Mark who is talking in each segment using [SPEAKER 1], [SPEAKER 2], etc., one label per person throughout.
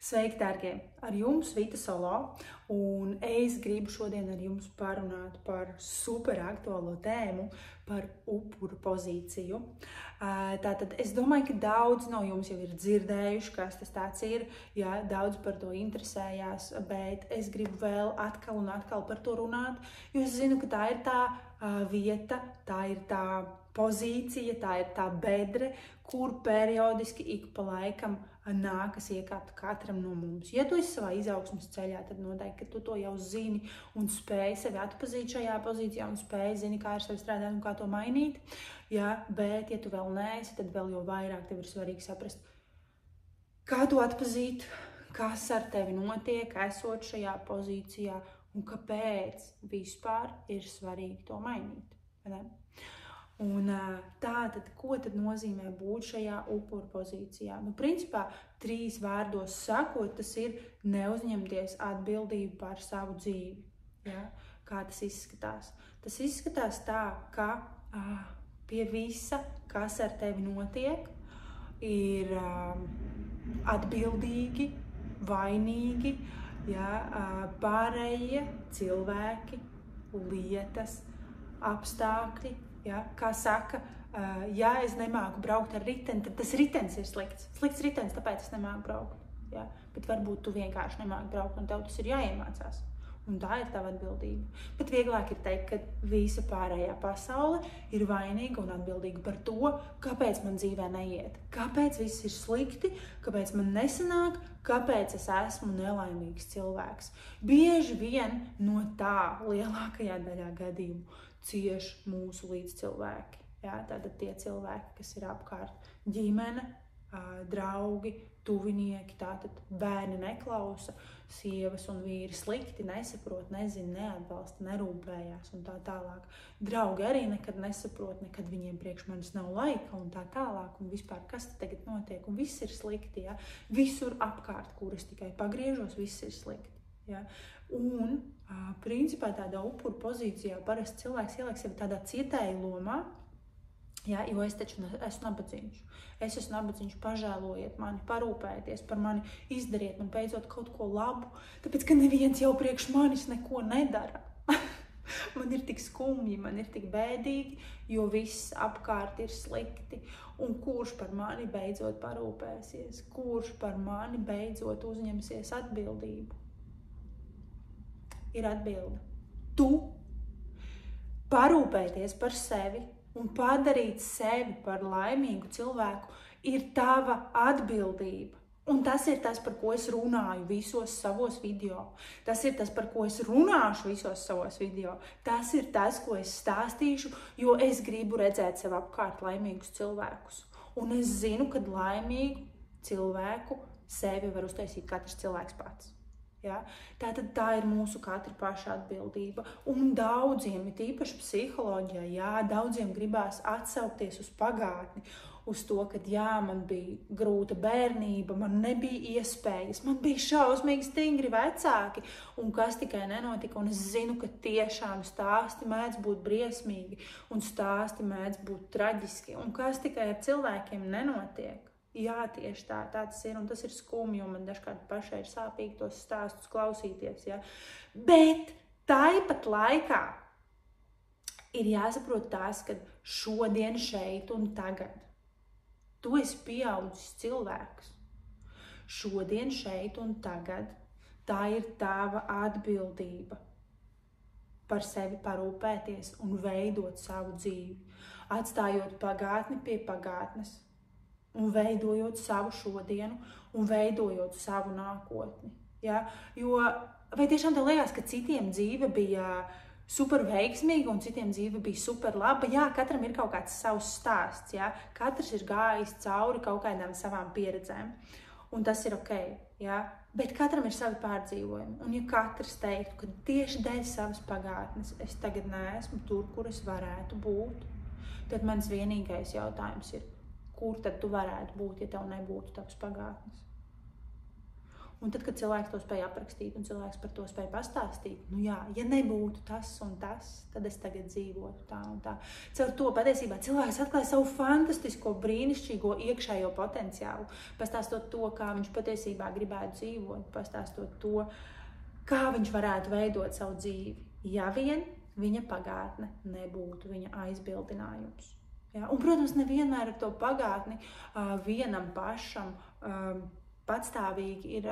[SPEAKER 1] Sveiki, dārgie! Ar jums Vita Solo, un es gribu šodien ar jums parunāt par super aktuālo tēmu, par upuru pozīciju. Tātad es domāju, ka daudz no jums jau ir dzirdējuši, kas tas tāds ir, ja daudz par to interesējās, bet es gribu vēl atkal un atkal par to runāt, jo es zinu, ka tā ir tā vieta, tā ir tā pozīcija, tā ir tā bedre, kur periodiski ik pa laikam nākas iekāpt katram no mums. Ja tu esi savā izaugsmes ceļā, tad noteikti, ka tu to jau zini un spēj sevi atpazīt šajā pozīcijā un spēj zini, kā ar sevi strādāt un kā to mainīt. Ja, bet, ja tu vēl neesi, tad vēl jau vairāk tev ir svarīgi saprast, kā to atpazīt, kas ar tevi notiek, esot šajā pozīcijā un kāpēc vispār ir svarīgi to mainīt. Ne? Un tātad, ko tad nozīmē būt šajā upuru pozīcijā? Principā, 3 vārdos sakot, tas ir neuzņemties atbildību par savu dzīvi. Ja? Kā tas izskatās? Tas izskatās tā, ka pie visa, kas ar tevi notiek, ir atbildīgi, vainīgi, ja? Pārējie cilvēki, lietas, apstākļi. Ja, kā saka, ja es nemāku braukt ar riteni, tad tas ritenis ir slikts. Slikts ritenis, tāpēc es nemāku braukt. Ja? Bet varbūt tu vienkārši nemāki braukt un tev tas ir jāiemācās. Un tā ir tava atbildība. Bet vieglāk ir teikt, ka visa pārējā pasaule ir vainīga un atbildīga par to, kāpēc man dzīvē neiet. Kāpēc viss ir slikti, kāpēc man nesanāk, kāpēc es esmu nelaimīgs cilvēks. Bieži vien no tā lielākajā daļā gadījumu cieš mūsu līdzcilvēki. Ja? Tātad tie cilvēki, kas ir apkārt, ģimene, draugi, tuvinieki, tātad bērni neklausa, sievas un vīri slikti, nesaprot, nezina, neatbalsta, nerūpējās un tā tālāk. Draugi arī nekad nesaprot, nekad viņiem priekš manis nav laika un tā tālāk, un vispār kas te tagad notiek, un viss ir slikti, ja? Visur apkārt, kur es tikai pagriežos, viss ir slikti. Ja? Un, principā tādā upuru pozīcijā parasti cilvēks ieliek sevi tādā cietēja lomā, ja? Jo es taču esmu nabadzīgs. Es esmu nabadzīgs, pažēlojiet mani, parūpējieties par mani, izdariet man beidzot kaut ko labu, tāpēc, ka neviens jau priekš manis neko nedara. Man ir tik skumji, man ir tik bēdīgi, jo viss apkārt ir slikti. Un kurš par mani beidzot parūpēsies? Kurš par mani beidzot uzņemsies atbildību? Ir atbilde. Tu parūpēties par sevi un padarīt sevi par laimīgu cilvēku ir tava atbildība. Un tas ir tas, par ko es runāju visos savos video. Tas ir tas, par ko es runāšu visos savos video. Tas ir tas, ko es stāstīšu, jo es gribu redzēt sev apkārt laimīgus cilvēkus. Un es zinu, ka laimīgu cilvēku sevi var uztaisīt katrs cilvēks pats. Ja? Tātad tā ir mūsu katra paša atbildība. Un daudziem, it īpaši psiholoģijā, jā, daudziem gribās atsaukties uz pagātni, uz to, ka jā, man bija grūta bērnība, man nebija iespējas, man bija šausmīgi stingri vecāki, un kas tikai nenotika. Un es zinu, ka tiešām stāsti mēdz būt briesmīgi, un stāsti mēdz būt traģiski, un kas tikai ar cilvēkiem nenotiek. Jā, tieši tā tas ir, un tas ir skumji, un man dažkārt pašai ir sāpīgi tos stāstus klausīties, ja. Bet tāpat laikā ir jāsaprot tās, ka šodien, šeit un tagad tu esi pieaudzis cilvēks. Šodien, šeit un tagad tā ir tava atbildība par sevi parūpēties un veidot savu dzīvi, atstājot pagātni pie pagātnes, un veidojot savu šodienu, un veidojot savu nākotni. Ja? Jo vai tiešām tev liekas, ka citiem dzīve bija super veiksmīga un citiem dzīve bija super laba? Jā, katram ir kaut kāds savs stāsts. Ja? Katrs ir gājis cauri kaut kādām savām pieredzēm. Un tas ir ok. Ja? Bet katram ir savi pārdzīvojumi. Un ja katrs teiktu, ka tieši dēļ savas pagātnes es tagad neesmu tur, kur es varētu būt, tad mans vienīgais jautājums ir, kur tad tu varētu būt, ja tev nebūtu tavas pagātnes? Un tad, kad cilvēks to spēja aprakstīt un cilvēks par to spēja pastāstīt, nu jā, ja nebūtu tas un tas, tad es tagad dzīvotu tā un tā. Caur to patiesībā cilvēks atklāja savu fantastisko, brīnišķīgo iekšējo potenciālu, pastāstot to, kā viņš patiesībā gribētu dzīvot, pastāstot to, kā viņš varētu veidot savu dzīvi, ja vien viņa pagātne nebūtu viņa aizbildinājums. Ja? Un, protams, nevienmēr ar to pagātni vienam pašam patstāvīgi ir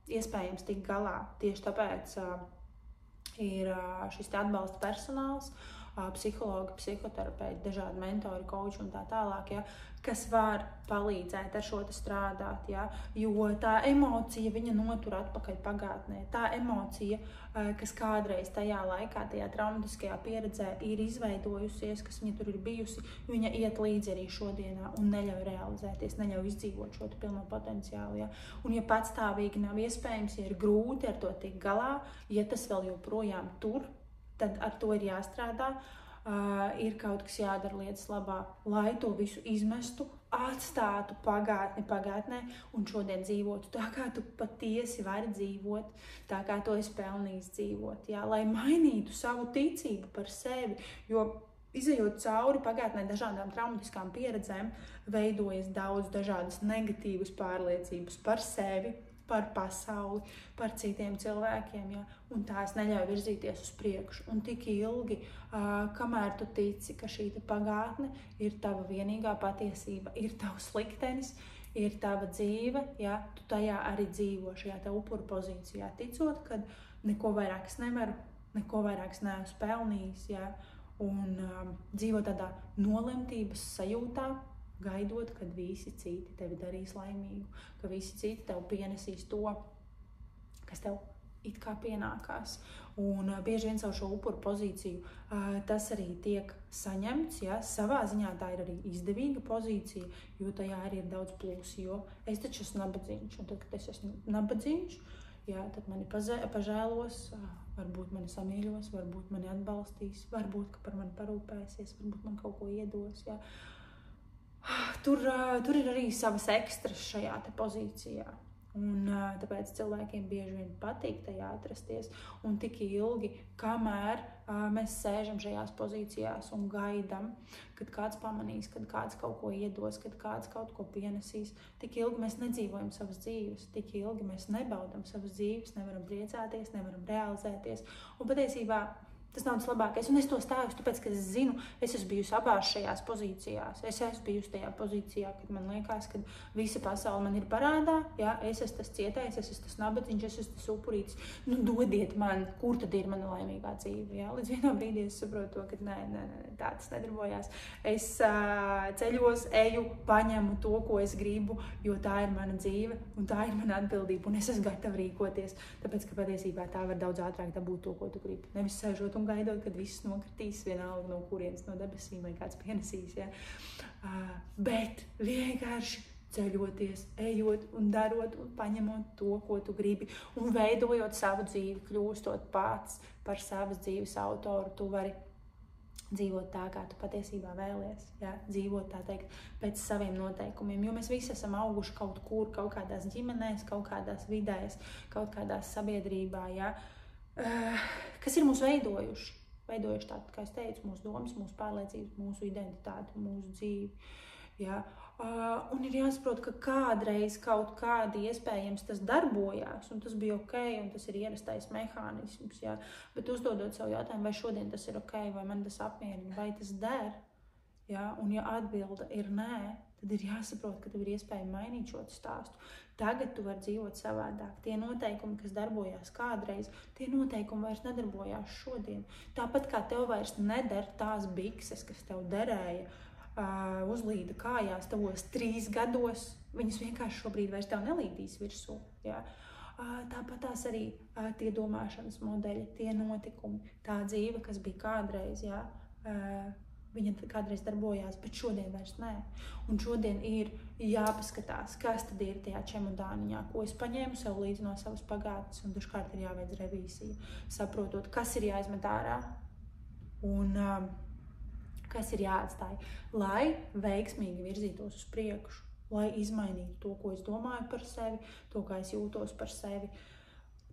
[SPEAKER 1] iespējams tikt galā. Tieši tāpēc ir šis atbalsta personāls, psihologi, psihoterapeiti, dažādi mentori, koči un tā tālāk, ja, kas var palīdzēt ar šo te strādāt, ja, jo tā emocija viņa notur atpakaļ pagātnē. Tā emocija, kas kādreiz tajā laikā, tajā traumatiskajā pieredzē ir izveidojusies, kas viņa tur ir bijusi, viņa iet līdzi arī šodienā un neļauj realizēties, neļauj izdzīvot šo pilno potenciālu. Ja. Un ja patstāvīgi nav iespējams, ja ir grūti ar to tikt galā, ja tas vēl joprojām tur, tad ar to ir jāstrādā, ir kaut kas jādara lietas labā, lai to visu izmestu, atstātu pagātnē un šodien dzīvotu tā, kā tu patiesi vari dzīvot, tā kā tu esi pelnījis dzīvot, jā, lai mainītu savu ticību par sevi, jo izejot cauri pagātnē dažādām traumatiskām pieredzēm, veidojas daudz dažādas negatīvas pārliecības par sevi, par pasauli, par citiem cilvēkiem, ja? Un tās neļauj virzīties uz priekšu. Un tik ilgi, kamēr tu tici, ka šī pagātne ir tava vienīgā patiesība, ir tavs liktenis, ir tava dzīve, ja? Tu tajā arī dzīvo šajā te upura pozīcijā, ticot, ka neko vairāk es nevaru, neko vairāk es neesmu pelnījis, ja? Un dzīvo tādā nolemtības sajūtā, gaidot, kad visi citi tevi darīs laimīgu, ka visi citi tev pienesīs to, kas tev it kā pienākās. Un bieži vien savu šo upuru pozīciju tas arī tiek saņemts, ja? Savā ziņā tā ir arī izdevīga pozīcija, jo tajā arī ir daudz plusi, jo es taču esmu nabadzīgs, un tad, kad es esmu nabadzīgs, ja, tad mani pažēlos, varbūt mani samīļos, varbūt mani atbalstīs, varbūt, ka par mani parūpēsies, varbūt man kaut ko iedos, ja? Tur ir arī savas ekstras šajā te pozīcijā. Un tāpēc cilvēkiem bieži vien patīk tajā atrasties. Un tik ilgi, kamēr mēs sēžam šajās pozīcijās un gaidam, kad kāds pamanīs, kad kāds kaut ko iedos, kad kāds kaut ko pienesīs, tik ilgi mēs nedzīvojam savas dzīves, tik ilgi mēs nebaudam savas dzīves, nevaram priecāties, nevaram realizēties. Un patiesībā tas nav tas labākais, un es to stāstu, tāpēc, ka es zinu, es esmu bijusi abās šajās pozīcijās. Es esmu bijusi tajā pozīcijā, kad man liekas, ka visa pasaule man ir parādā, ja, es esmu tas cietējs, es esmu tas nabadzīgs, es esmu tas upurītis. Nu, dodiet man, kur tad ir mana laimīgā dzīve, ja? Līdz vienā brīdī es saprotu to, ka nē, tā tas nedarbojās. Es ceļos, eju, paņemu to, ko es gribu, jo tā ir mana dzīve, un tā ir mana atbildība, un es esmu gatava rīkoties, tāpēc, ka patiesībā tā var daudz ātrāk dabūt to, ko tu gribi. Nevis sēžot un gaidot, kad viss nokritīs vienalga no kurienes, no debesīm vai kāds pienesīs, ja? Bet vienkārši ceļoties, ejot un darot un paņemot to, ko tu gribi un veidojot savu dzīvi, kļūstot pats par savas dzīves autoru, tu vari dzīvot tā, kā tu patiesībā vēlies, ja? Dzīvot, tā teikt, pēc saviem noteikumiem, jo mēs visi esam auguši kaut kur, kaut kādās ģimenēs, kaut kādās vidēs, kaut kādās sabiedrībā, ja? Kas ir mūs veidojuši tātad, kā es teicu, mūsu domas, mūsu pārliecības, mūsu identitāti, mūsu dzīvi. Ja? Un ir jāsaprot, ka kādreiz kaut kādi iespējams tas darbojās, un tas bija ok, un tas ir ierastais mehānisms. Ja? Bet uzdodot savu jautājumu, vai šodien tas ir ok, vai man tas apmierina, vai tas der, ja? Un ja atbilde ir nē, tad ir jāsaprot, ka tev ir iespēja mainīt šo stāstu. Tagad tu vari dzīvot savādāk. Tie noteikumi, kas darbojās kādreiz, tie noteikumi vairs nedarbojās šodien. Tāpat kā tev vairs neder tās bikses, kas tev derēja, uzlīda kājās tavos 3 gados, viņas vienkārši šobrīd vairs tev nelīdīs virsū. Ja? Tāpat tās arī tie domāšanas modeļi, tie notikumi, tā dzīve, kas bija kādreiz, ja? Viņa kādreiz darbojās, bet šodien vairs nē. Un šodien ir jāpaskatās, kas tad ir tajā čemodāniņā, ko es paņēmu sev līdzi no savas pagātnes, un dažkārt ir jāveic revīzija, saprotot, kas ir jāizmet ārā un kas ir jāatstāj, lai veiksmīgi virzītos uz priekšu. lai izmainītu to, ko es domāju par sevi, to, kā es jūtos par sevi,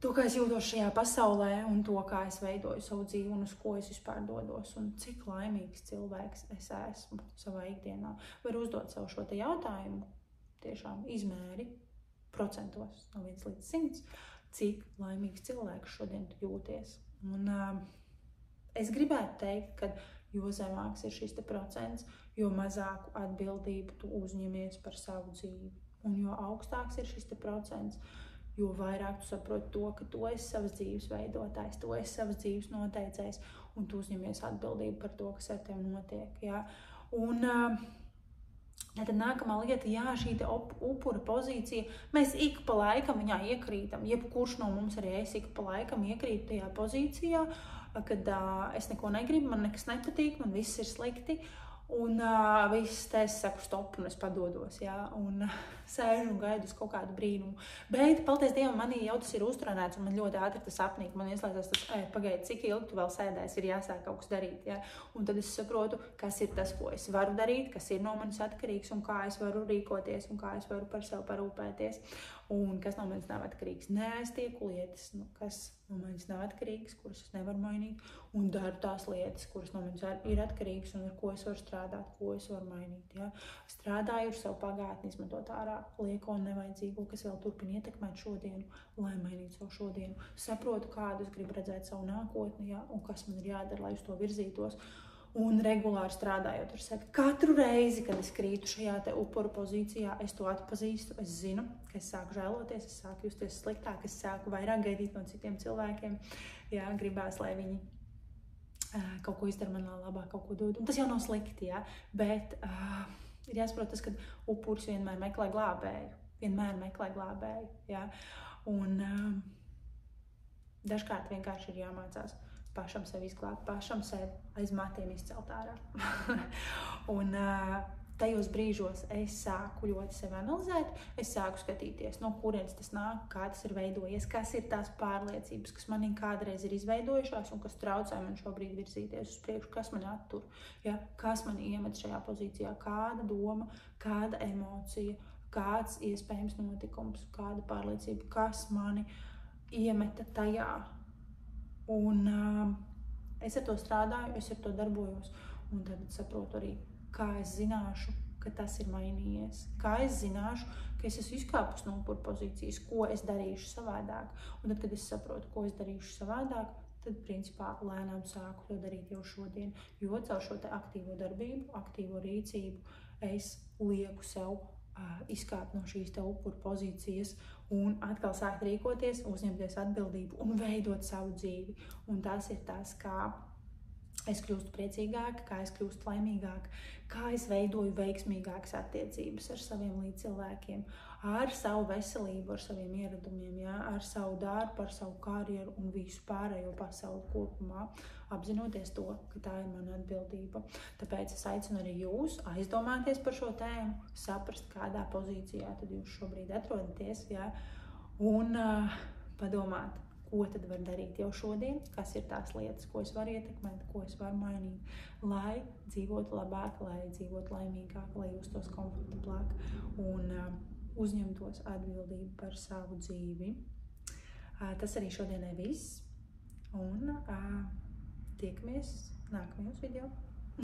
[SPEAKER 1] to, kā es jūtos šajā pasaulē un to, kā es veidoju savu dzīvi un uz ko es vispār dodos un cik laimīgs cilvēks es esmu savā ikdienā. Var uzdot sev šo te jautājumu, tiešām izmēri procentos no 1 līdz 100, cik laimīgs cilvēks šodien tu jūties. Un es gribētu teikt, ka jo zemāks ir šis te procents, jo mazāku atbildību tu uzņemies par savu dzīvi. Un jo augstāks ir šis te procents, jo vairāk tu saproti to, ka tu esi savas dzīves veidotājs, tu esi savas dzīves noteicējs, un tu uzņemies atbildību par to, kas ar tevi notiek. Ja? Un tad nākamā lieta, šī te upura pozīcija, mēs ik pa laikam viņā iekrītam, jebkurš no mums arī es ik pa laikam iekrītu tajā pozīcijā, kad es neko negribu, man nekas nepatīk, man viss ir slikti, un viss te es saku stop un es padodos, un sēžu un gaidu uz kaut kādu brīnumu. Bet, paldies Dievam, manī jau tas ir uztrenēts, un man ļoti ātri tas apnīk, man ieslēdzās tas, pagaidi, cik ilgi tu vēl sēdēsi, ir jāsāk kaut kas darīt, un tad es saprotu, kas ir tas, ko es varu darīt, kas ir no manis atkarīgs, un kā es varu rīkoties, un kā es varu par sevi parūpēties, un kas no manis nav atkarīgs. Neaiztieku lietas, kas no manis nav atkarīgas, kuras es nevaru mainīt, un daru tās lietas, kuras no manis ir atkarīgas, un ar ko es varu strādāt, ko es varu mainīt. Strādāju ar savu pagātni, izmantot ārā lieko un nevajadzīgo, kas vēl turpina ietekmēt šodienu, lai mainītu savu šodienu. Saprotu, kādu es gribu redzēt savu nākotni, un kas man ir jādara, lai uz to virzītos. Un regulāri strādājot ar sevi. Katru reizi, kad es krītu šajā te upuru pozīcijā, es to atpazīstu, es zinu, ka es sāku žēloties, es sāku justies sliktāk, es sāku vairāk gaidīt no citiem cilvēkiem. Gribās, lai viņi kaut ko izdara man labāk, kaut ko dod. Un tas jau nav slikti, bet ir jāsaprot tas, ka upuris vienmēr meklē glābēju. Un dažkārt vienkārši ir jāmācās pašam sevi izglābt, pašam sevi aiz matiem izcelt ārā. Un tajos brīžos es sāku ļoti sevi analizēt, es sāku skatīties, no kurienes tas nāk, kā tas ir veidojies, kas ir tās pārliecības, kas manī kādreiz ir izveidojušās un kas traucē man šobrīd virzīties uz priekšu, kas mani attur, kas mani iemet šajā pozīcijā, kāda doma, kāda emocija, kāds iespējams notikums, kāda pārliecība, kas mani iemeta tajā. Un es ar to strādāju, es ar to darbojos, un tad saprotu arī, kā es zināšu, ka tas ir mainījies, kā es zināšu, ka es esmu izkāpus no upura pozīcijas, ko es darīšu savādāk. Un tad, kad es saprotu, ko es darīšu savādāk, tad, principā, lēnām sāku to darīt jau šodien, jo caur šo te aktīvo darbību, aktīvo rīcību, es lieku sev izkāpt no šīs te upura pozīcijas un atkal sākt rīkoties, uzņemties atbildību un veidot savu dzīvi. Un tas ir tas, kā es kļūstu priecīgāka, kā es kļūstu laimīgāka, kā es veidoju veiksmīgākas attiecības ar saviem līdzcilvēkiem, ar savu veselību, ar saviem ieradumiem, ar savu darbu, ar savu karjeru un visu pārējo pasauli kopumā, apzinoties to, ka tā ir mana atbildība. Tāpēc es aicinu arī jūs aizdomāties par šo tēmu, saprast, kādā pozīcijā tad jūs šobrīd atrodaties, un padomāt, ko tad var darīt jau šodien, kas ir tās lietas, ko es varu ietekmēt, ko es varu mainīt, lai dzīvotu labāk, lai dzīvotu laimīgāk, lai justos komfortablāk un uzņemtos atbildību par savu dzīvi. Tas arī šodienai viss, un tiekamies nākamajos video.